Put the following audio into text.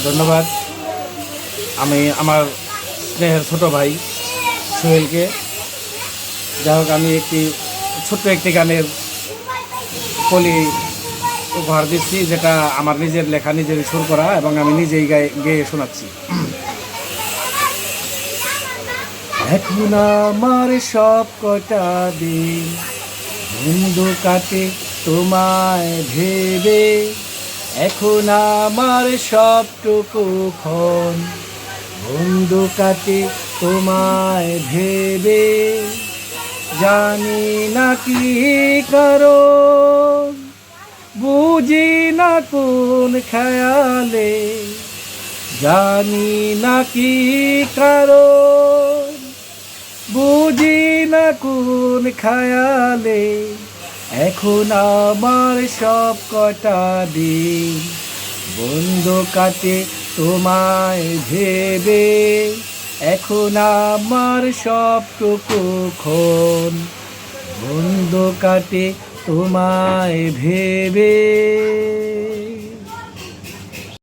ধন্যবাদ। আমি আমার স্নেহের ছোট ভাই সোহেলকে। যাই হোক, আমি ছোট্ট একটি গানের কলি উপহার দিচ্ছি, যেটা আমার নিজের লেখা, নিজের সুর করা, এবং আমি নিজেই গেয়ে শোনাচ্ছি। এখন আমার সব কটা দিন বন্ধু কাটে তোমায় ভেবে, এখন আমার সবটুকু ক্ষণ বন্ধু কাটে তোমায় ভেবে। জানি না কি কারণ, বুঝি না কোন খেয়ালে, জানি না কি কারণ, বুঝি না কোন খেয়ালে, এখন আমার সব কটা দিন বন্ধ কাটে তোমায় ভেবে, এখন আমার সবটুকু ক্ষণ বন্ধ কাটে তোমায় ভেবে।